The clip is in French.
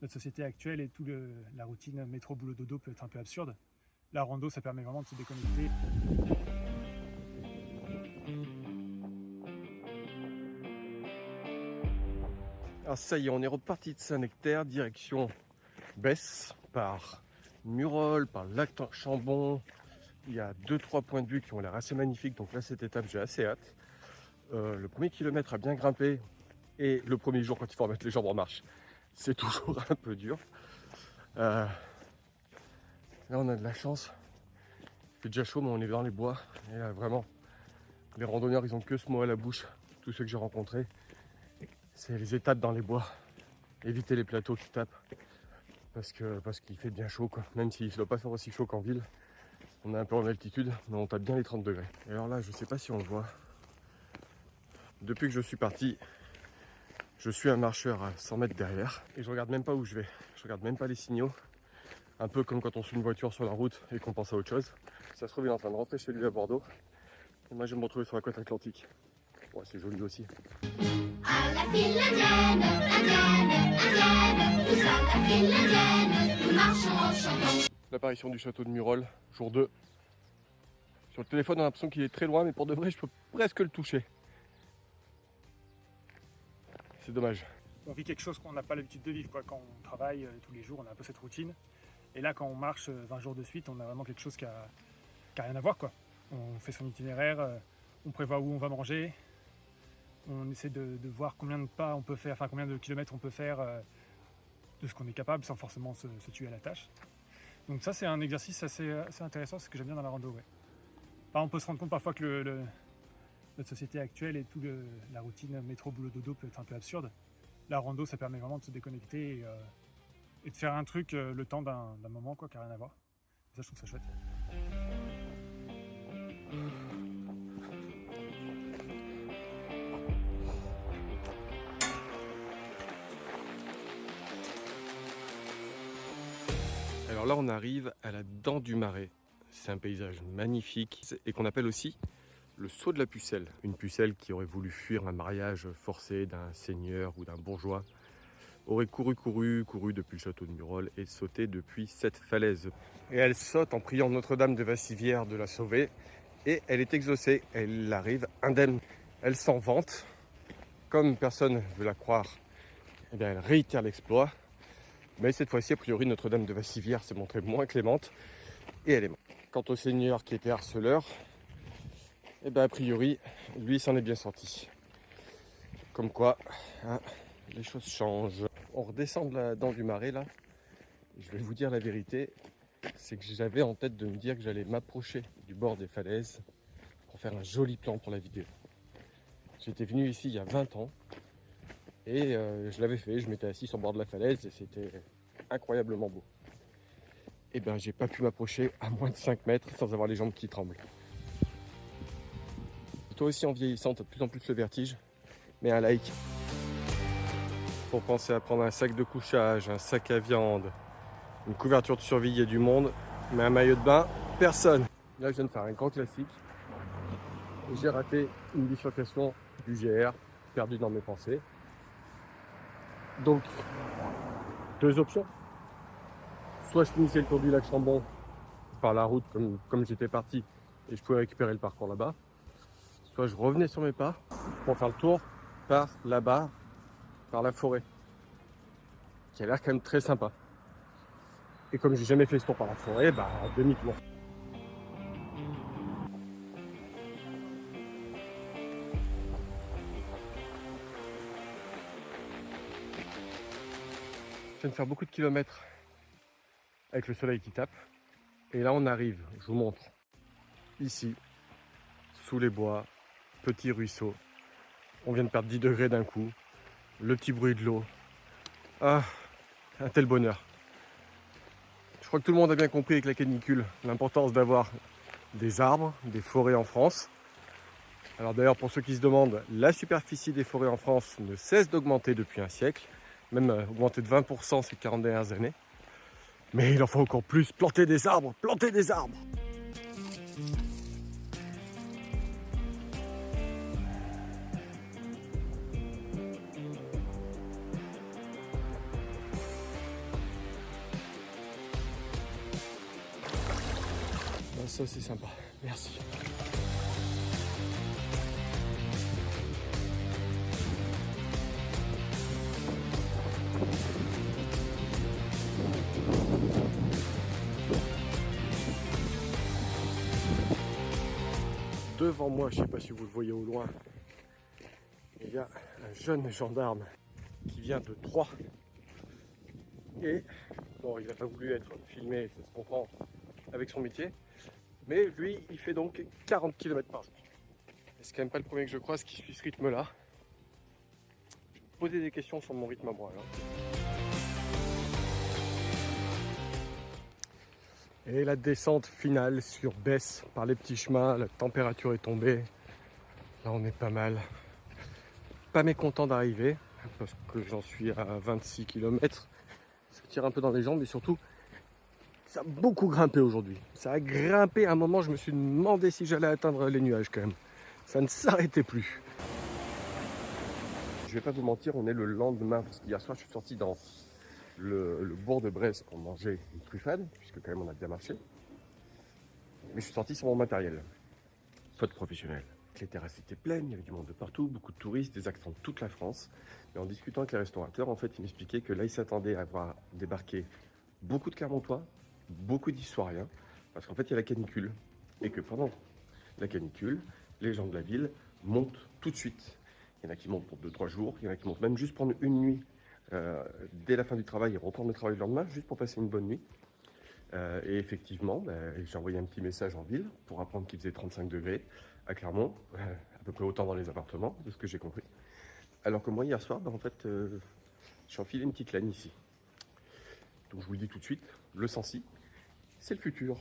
notre société actuelle et la routine métro boulot dodo peut être un peu absurde. La rando, ça permet vraiment de se déconnecter. Alors ça y est, on est reparti de Saint-Nectaire, direction Besse, par Murol, par le lac Chambon. Il y a 2-3 points de vue qui ont l'air assez magnifiques, donc là cette étape j'ai assez hâte. Le premier kilomètre a bien grimpé et le premier jour quand il faut remettre les jambes en marche, c'est toujours un peu dur. Là on a de la chance, il fait déjà chaud mais on est dans les bois et là, vraiment les randonneurs ils ont que ce mot à la bouche, tous ceux que j'ai rencontrés, c'est les étapes dans les bois, éviter les plateaux qui tapent parce qu'il fait bien chaud quoi. Même s'il ne doit pas faire aussi chaud qu'en ville, on est un peu en altitude mais on tape bien les 30 degrés. Et alors là je sais pas si on le voit, depuis que je suis parti, je suis un marcheur à 100 mètres derrière et je regarde même pas où je vais, je regarde même pas les signaux. Un peu comme quand on suit une voiture sur la route et qu'on pense à autre chose. Ça se trouve il est en train de rentrer chez lui à Bordeaux. Et moi je vais me retrouver sur la côte atlantique. Ouais, c'est joli aussi. À la file indienne, indienne, indienne, tous à la file indienne, nous marchons en chantant. L'apparition du château de Murol, jour 2. Sur le téléphone on a l'impression qu'il est très loin mais pour de vrai je peux presque le toucher. C'est dommage. On vit quelque chose qu'on n'a pas l'habitude de vivre, quoi. Quand on travaille tous les jours, on a un peu cette routine. Et là, quand on marche 20 jours de suite, on a vraiment quelque chose qui a rien à voir, quoi. On fait son itinéraire, on prévoit où on va manger, on essaie de voir combien de pas on peut faire, enfin combien de kilomètres on peut faire de ce qu'on est capable sans forcément se tuer à la tâche. Donc ça, c'est un exercice assez intéressant, c'est ce que j'aime bien dans la rando. Ouais. Enfin, on peut se rendre compte parfois que notre société actuelle et la routine métro boulot dodo peut être un peu absurde. La rando, ça permet vraiment de se déconnecter et de faire un truc le temps d'un moment, quoi, qui n'a rien à voir. Et ça, je trouve ça chouette. Alors là on arrive à la dent du Marais. C'est un paysage magnifique et qu'on appelle aussi le saut de la pucelle. Une pucelle qui aurait voulu fuir un mariage forcé d'un seigneur ou d'un bourgeois aurait couru depuis le château de Murol et sauté depuis cette falaise. Et elle saute en priant Notre-Dame de Vassivière de la sauver et elle est exaucée, elle arrive indemne. Elle s'en vante, comme personne ne veut la croire, eh bien elle réitère l'exploit. Mais cette fois-ci, a priori, Notre-Dame de Vassivière s'est montrée moins clémente et elle est morte. Quant au seigneur qui était harceleur, eh bien, a priori, lui s'en est bien sorti. Comme quoi, hein, les choses changent. On redescend de la dent du Marais là. Je vais vous dire la vérité, c'est que j'avais en tête de me dire que j'allais m'approcher du bord des falaises pour faire un joli plan pour la vidéo. J'étais venu ici il y a 20 ans et je l'avais fait, je m'étais assis sur le bord de la falaise et c'était incroyablement beau. Et ben j'ai pas pu m'approcher à moins de 5 mètres sans avoir les jambes qui tremblent. Toi aussi en vieillissant, t'as de plus en plus le vertige, mais un like. Faut penser à prendre un sac de couchage, un sac à viande, une couverture de survie, il y a du monde, mais un maillot de bain, personne. Là je viens de faire un grand classique. J'ai raté une bifurcation du GR, perdu dans mes pensées. Donc, deux options. Soit je finissais le tour du lac Chambon par la route comme j'étais parti et je pouvais récupérer le parcours là-bas. Soit je revenais sur mes pas pour faire le tour par là-bas, par la forêt, qui a l'air quand même très sympa. Et comme j'ai jamais fait ce tour par la forêt, bah demi-tour. Je viens de faire beaucoup de kilomètres avec le soleil qui tape. Et là on arrive, je vous montre, ici, sous les bois, petit ruisseau. On vient de perdre 10 degrés d'un coup. Le petit bruit de l'eau. Ah, un tel bonheur. Je crois que tout le monde a bien compris avec la canicule l'importance d'avoir des arbres, des forêts en France. Alors d'ailleurs pour ceux qui se demandent, la superficie des forêts en France ne cesse d'augmenter depuis un siècle. Même augmenté de 20% ces 40 dernières années. Mais il en faut encore plus, planter des arbres, planter des arbres. ça c'est sympa. Merci. Devant moi, je ne sais pas si vous le voyez au loin, il y a un jeune gendarme qui vient de Troyes. Et bon, il n'a pas voulu être filmé, ça se comprend, avec son métier. Mais lui, il fait donc 40 km par jour. Et c'est quand même pas le premier que je croise qui suit ce rythme-là. Je vais me poser des questions sur mon rythme à moi. Alors. Et la descente finale sur Besse par les petits chemins, la température est tombée. Là on est pas mal. Pas mécontent d'arriver parce que j'en suis à 26 km. Ça tire un peu dans les jambes et surtout ça a beaucoup grimpé aujourd'hui. Ça a grimpé à un moment, je me suis demandé si j'allais atteindre les nuages quand même. Ça ne s'arrêtait plus. Je vais pas vous mentir, on est le lendemain parce qu'hier soir je suis sorti dans le bourg de Bresse pour manger une truffade, puisque quand même on a bien marché. Mais je suis sorti sans mon matériel, faute professionnelle. Les terrasses étaient pleines, il y avait du monde de partout, beaucoup de touristes, des accents de toute la France. Et en discutant avec les restaurateurs, en fait, ils m'expliquaient que là, ils s'attendaient à voir débarquer beaucoup de Clermontois, beaucoup d'Historiens, parce qu'en fait, il y a la canicule. Et que pendant la canicule, les gens de la ville montent tout de suite. Il y en a qui montent pour 2-3 jours, il y en a qui montent même juste prendre une nuit. Dès la fin du travail et reprendre le travail le lendemain, juste pour passer une bonne nuit. Et effectivement, j'ai envoyé un petit message en ville pour apprendre qu'il faisait 35 degrés à Clermont, à peu près autant dans les appartements, de ce que j'ai compris. Alors que moi, hier soir, en fait, je suis enfilé une petite laine ici. Donc je vous le dis tout de suite, le Sancy, c'est le futur.